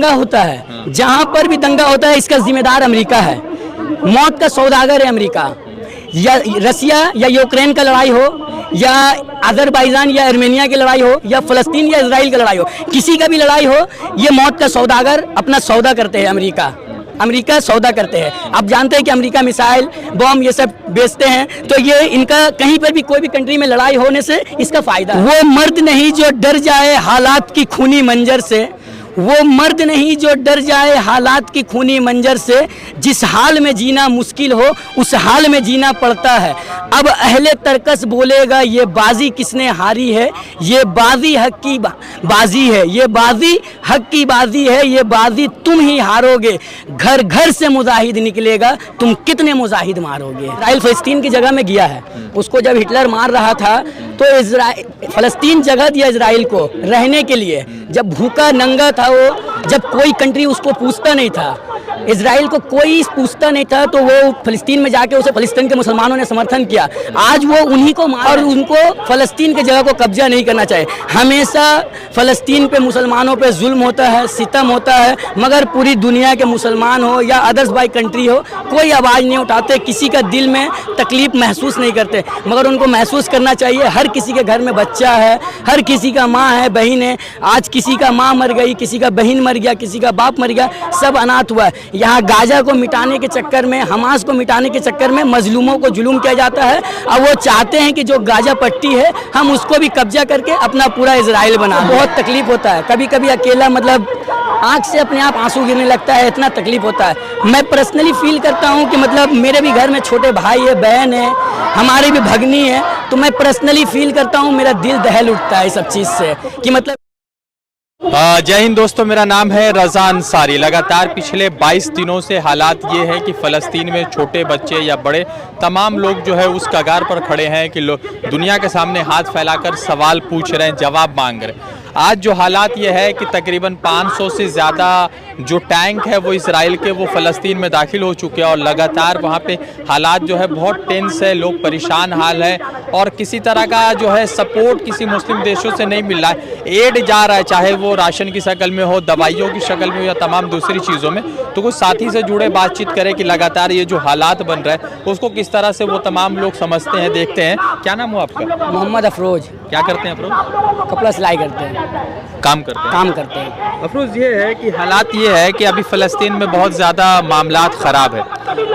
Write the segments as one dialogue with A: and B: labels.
A: दंगा होता है, जहां पर भी दंगा होता है इसका जिम्मेदार अमेरिका है। मौत का सौदागर है अमेरिका। या रसिया या यूक्रेन का लड़ाई हो, या अजरबैजान या आर्मेनिया की लड़ाई हो, या फ़लस्तीन या इजराइल की लड़ाई हो, किसी का भी लड़ाई हो, ये मौत का सौदागर अपना सौदा करते हैं। अमेरिका सौदा करते हैं। आप जानते हैं कि अमेरिका मिसाइल बम ये सब बेचते हैं, तो ये इनका कहीं पर भी कोई भी कंट्री में लड़ाई होने से इसका फायदा है। वो मर्द नहीं जो डर जाए हालात की खूनी मंजर से, वो मर्द नहीं जो डर जाए हालात की खूनी मंजर से, जिस हाल में जीना मुश्किल हो उस हाल में जीना पड़ता है। अब अहले तरकस बोलेगा ये बाजी किसने हारी है, ये बाजी हक की बाजी है, ये बाजी हक की बाजी है, ये बाजी तुम ही हारोगे। घर घर से मुजाहिद निकलेगा, तुम कितने मुजाहिद मारोगे। इजराइल फ़लस्तीन की जगह में गया है। उसको जब हिटलर मार रहा था तो फ़लस्तीन जगह दिया इजराइल को रहने के लिए। जब भूखा नंगा था वो, जब कोई कंट्री उसको पूछता नहीं था, इजराइल को कोई पूछता नहीं था, तो वो फ़लस्तीन में जाके उसे फ़लस्तीन के मुसलमानों ने समर्थन किया। आज वो उन्हीं को मार, और उनको फ़लस्तीन की जगह को कब्जा नहीं करना चाहिए। हमेशा फ़लस्तीन पे मुसलमानों पे जुल्म होता है, सितम होता है, मगर पूरी दुनिया के मुसलमान हो या अदर्स बाई कंट्री हो, कोई आवाज़ नहीं उठाते, किसी का दिल में तकलीफ़ महसूस नहीं करते। मगर उनको महसूस करना चाहिए। हर किसी के घर में बच्चा है, हर किसी का माँ है, बहन है। आज किसी का माँ मर गई, किसी का बहन मर गया, किसी का बाप मर गया, सब अनाथ हुआ है। यहाँ गाजा को मिटाने के चक्कर में, हमास को मिटाने के चक्कर में मजलूमों को जुल्म किया जाता है। और वो चाहते हैं कि जो गाजा पट्टी है हम उसको भी कब्जा करके अपना पूरा इजराइल बना। बहुत तकलीफ होता है, कभी कभी अकेला मतलब आँख से अपने आप आंसू गिरने लगता है, इतना तकलीफ होता है। मैं पर्सनली फील करता हूँ कि मतलब मेरे भी घर में छोटे भाई है, बहन है, हमारी भी भगनी है, तो मैं पर्सनली फील करता हूँ, मेरा दिल दहल उठता है इस सब चीज़ से कि मतलब।
B: जय हिंद दोस्तों, मेरा नाम है रज़ा अंसारी। लगातार पिछले 22 दिनों से हालात ये हैं कि फ़लस्तीन में छोटे बच्चे या बड़े तमाम लोग जो है उस कगार पर खड़े हैं कि लोग दुनिया के सामने हाथ फैलाकर सवाल पूछ रहे हैं, जवाब मांग रहे हैं। आज जो हालात ये है कि तकरीबन 500 से ज़्यादा जो टैंक है वो इसराइल के वो फ़लस्तीन में दाखिल हो चुके हैं, और लगातार वहाँ पे हालात जो है बहुत टेंस है, लोग परेशान हाल है, और किसी तरह का जो है सपोर्ट किसी मुस्लिम देशों से नहीं मिल रहा है। एड जा रहा है, चाहे वो राशन की शक्ल में हो, दवाइयों की शक्ल में हो, या तमाम दूसरी चीज़ों में। तो कुछ साथी से जुड़े बातचीत करें कि लगातार ये जो हालात बन रहा है उसको किस तरह से वो तमाम लोग समझते हैं, देखते हैं। क्या नाम हो आपका?
A: मोहम्मद अफरोज।
B: क्या करते हैं अफरोज?
A: कपड़ा सिलाई करते हैं।
B: काम करते हैं। अफरोज, ये है कि हालात ये है कि अभी फ़लस्तीन में बहुत ज़्यादा मामलात ख़राब है।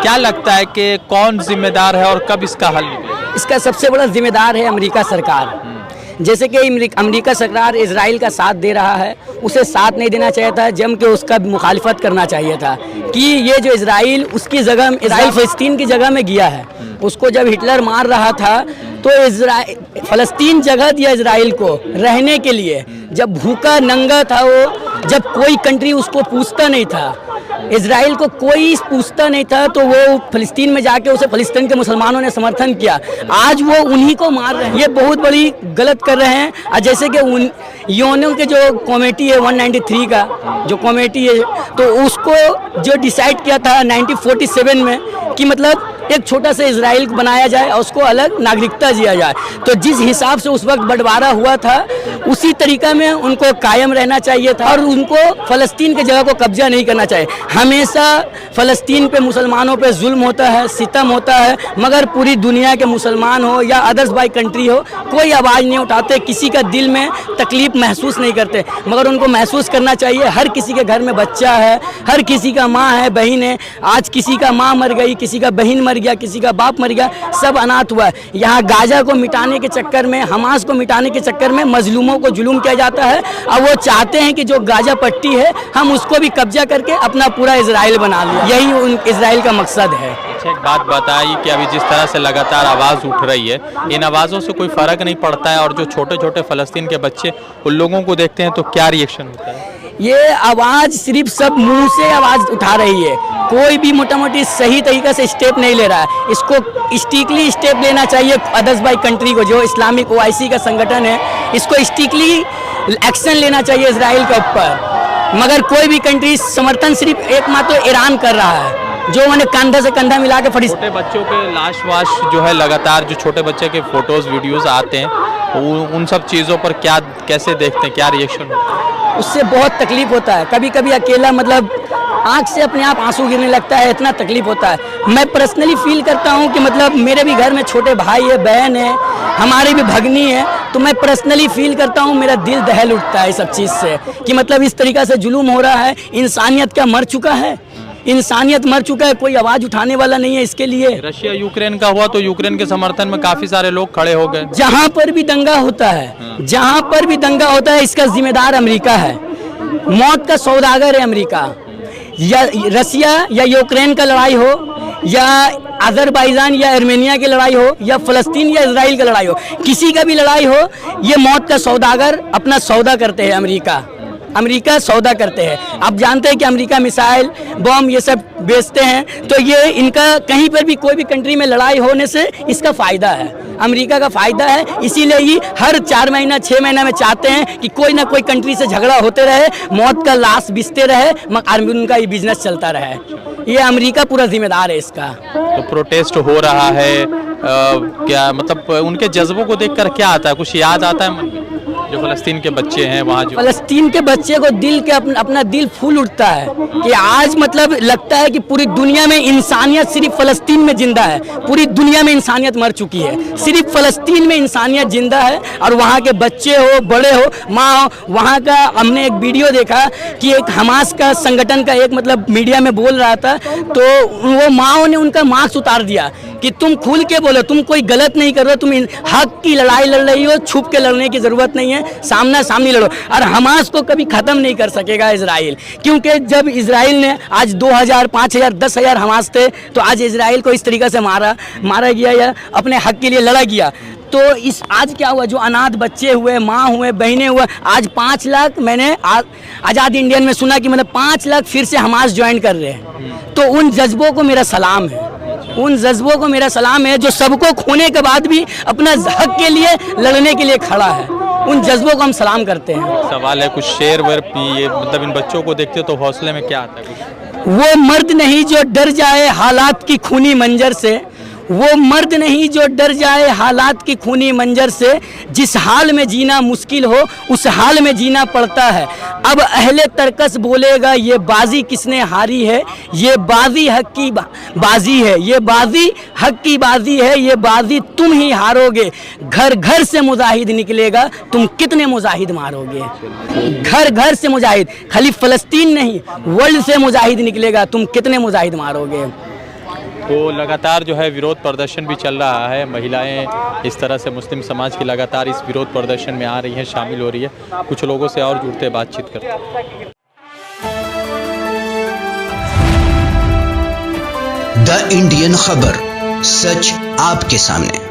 B: क्या लगता है कि कौन जिम्मेदार है और कब इसका हल निकलेगा?
A: इसका सबसे बड़ा जिम्मेदार है अमेरिका सरकार। जैसे कि अमेरिका सरकार इजराइल का साथ दे रहा है, उसे साथ नहीं देना चाहिए था, जम के उसका मुखालिफत करना चाहिए था कि ये जो इजराइल उसकी जगह, इजराइल फ़लस्तीन की जगह में गया है। उसको जब हिटलर मार रहा था तो फ़लस्तीन जगह दिया इजराइल को रहने के लिए। जब भूखा नंगा था वो, जब कोई कंट्री उसको पूछता नहीं था, इजराइल को कोई पूछता नहीं था, तो वो फ़लस्तीन में जाके उसे फ़लस्तीन के मुसलमानों ने समर्थन किया। आज वो उन्हीं को मार रहे हैं, ये बहुत बड़ी गलत कर रहे हैं। जैसे कि यूएन के जो कमेटी है 193 का जो कमेटी है, तो उसको जो डिसाइड किया था 1947 में कि मतलब एक छोटा सा इजराइल बनाया जाए और उसको अलग नागरिकता दिया जाए, तो जिस हिसाब से उस वक्त बंटवारा हुआ था उसी तरीका में उनको कायम रहना चाहिए था, और उनको फ़लस्तीन की जगह को कब्जा नहीं करना चाहिए। हमेशा फ़लस्तीन पे मुसलमानों पे जुल्म होता है, सितम होता है, मगर पूरी दुनिया के मुसलमान हो या अदर्स बाई कंट्री हो, कोई आवाज़ नहीं उठाते, किसी का दिल में तकलीफ़ महसूस नहीं करते। मगर उनको महसूस करना चाहिए। हर किसी के घर में बच्चा है, हर किसी का माँ है, बहन है। आज किसी का माँ मर गई, किसी का बहन मर गया, किसी का बाप मर गया, सब अनाथ हुआ है। यहाँ गाजा को मिटाने के चक्कर में, हमास को मिटाने के चक्कर में मजलूमों को जुल्म किया जाता है, और वो चाहते हैं कि जो गाजा पट्टी है हम उसको भी कब्जा करके अपना पूरा इजराइल बना लिया। यही इजराइल का मकसद है।
B: अच्छा, एक बात बताइए कि अभी जिस तरह से लगातार आवाज़ उठ रही है, इन आवाज़ों से कोई फ़र्क नहीं पड़ता है, और जो छोटे छोटे फ़लस्तीन के बच्चे उन लोगों को देखते हैं तो क्या रिएक्शन होता है?
A: ये आवाज़ सिर्फ सब मुंह से आवाज़ उठा रही है, कोई भी मोटा मोटी सही तरीक़े से स्टेप नहीं ले रहा है। इसको स्ट्रिक्टली स्टेप लेना चाहिए अदर्स बाई कंट्री को, जो इस्लामिक ओआईसी का संगठन है, इसको स्ट्रिक्टली एक्शन लेना चाहिए इजराइल के ऊपर। मगर कोई भी कंट्री समर्थन सिर्फ एकमात्र ईरान कर रहा है, जो उन्होंने कंधा से कंधा मिला के
B: छोटे बच्चों के लाश वाश जो है लगातार, जो छोटे बच्चे के फोटोज़ वीडियोज़ आते हैं, उन सब चीज़ों पर क्या कैसे देखते हैं, क्या रिएक्शन होता है?
A: उससे बहुत तकलीफ होता है। कभी कभी अकेला मतलब आँख से अपने आप आंसू गिरने लगता है, इतना तकलीफ होता है। मैं पर्सनली फील करता हूँ कि मतलब मेरे भी घर में छोटे भाई है, बहन है, हमारी भी भगनी है, तो मैं पर्सनली फील करता हूँ, मेरा दिल दहल उठता है इस सब चीज़ से कि मतलब इस तरीक़ा से जुलूम हो रहा है। इंसानियत क्या मर चुका है? इंसानियत मर चुका है, कोई आवाज़ उठाने वाला नहीं है इसके लिए।
B: रशिया यूक्रेन का हुआ तो यूक्रेन के समर्थन में काफ़ी सारे लोग खड़े हो गए।
A: जहाँ पर भी दंगा होता है, जहाँ पर भी दंगा होता है, इसका जिम्मेदार अमेरिका है। मौत का सौदागर है अमेरिका। या रसिया या यूक्रेन का लड़ाई हो, या अजरबैजान या आर्मेनिया की लड़ाई हो, या फ़लस्तीन या इजराइल का लड़ाई हो, किसी का भी लड़ाई हो, ये मौत का सौदागर अपना सौदा करते हैं। अमेरिका सौदा करते हैं। आप जानते हैं कि अमेरिका मिसाइल, बम ये सब बेचते हैं, तो ये इनका कहीं पर भी कोई भी कंट्री में लड़ाई होने से इसका फ़ायदा है, अमेरिका का फ़ायदा है। इसीलिए ही हर 4 महीना 6 महीना में चाहते हैं कि कोई ना कोई कंट्री से झगड़ा होते रहे, मौत का लाश बिसते रहे, मगर उनका ये बिजनेस चलता रहे। ये अमेरिका पूरा जिम्मेदार है इसका।
B: तो प्रोटेस्ट हो रहा है, क्या मतलब उनके जज्बों को देखकर क्या आता है, कुछ याद आता है मन में? जो फ़लस्तीन के बच्चे हैं वहाँ, जो
A: फ़लस्तीन के बच्चे को दिल के अपना दिल फूल उठता है कि आज मतलब लगता है कि पूरी दुनिया में इंसानियत सिर्फ फ़लस्तीन में जिंदा है। पूरी दुनिया में इंसानियत मर चुकी है, सिर्फ फ़लस्तीन में इंसानियत जिंदा है। और वहाँ के बच्चे हो, बड़े हो, माँ हो, वहाँ का हमने एक वीडियो देखा कि एक हमास का संगठन का एक मतलब मीडिया में बोल रहा था, तो वो माँओं ने उनका मास्क उतार दिया कि तुम खुल के बोलो, तुम कोई गलत नहीं कर रहे हो, तुम हक की लड़ाई लड़ रही हो, छुप के लड़ने की ज़रूरत नहीं है, सामना सामनी लड़ो। और हमास को कभी ख़त्म नहीं कर सकेगा इजराइल, क्योंकि जब इजराइल ने आज 2000, 5000, 10,000 हमास थे, तो आज इजराइल को इस तरीक़े से मारा गया या अपने हक के लिए लड़ा गया। तो इस आज क्या हुआ, जो अनाथ बच्चे हुए, माँ हुए, बहनें हुए, आज 5 लाख मैंने आज़ाद इंडियन में सुना कि मतलब 5 लाख फिर से हमास ज्वाइन कर रहे हैं। तो उन जज्बों को मेरा सलाम है, उन जज्बों को मेरा सलाम है जो सबको खोने के बाद भी अपना हक के लिए लड़ने के लिए खड़ा है। उन जज्बों को हम सलाम करते हैं।
B: सवाल है, कुछ शेर वर ये मतलब इन बच्चों को देखते तो हौसले में क्या आता है कुछ?
A: वो मर्द नहीं जो डर जाए हालात की खूनी मंजर से, वो मर्द नहीं जो डर जाए हालात की खूनी मंजर से, जिस हाल में जीना मुश्किल हो उस हाल में जीना पड़ता है। अब अहले तरकस बोलेगा ये बाजी किसने हारी है, ये बाजी हक की बाजी है, ये बाजी हक की बाजी है, ये बाजी तुम ही हारोगे। घर घर से मुजाहिद निकलेगा, तुम कितने मुजाहिद मारोगे। घर घर से मुजाहिद, खाली फ़लस्तीन नहीं, वर्ल्ड से मुजाहिद निकलेगा, तुम कितने मुजाहिद मारोगे।
B: तो लगातार जो है विरोध प्रदर्शन भी चल रहा है। महिलाएं इस तरह से मुस्लिम समाज की लगातार इस विरोध प्रदर्शन में आ रही हैं, शामिल हो रही है। कुछ लोगों से और जुड़ते बातचीत करते हैं।
C: द इंडियन खबर, सच आपके सामने।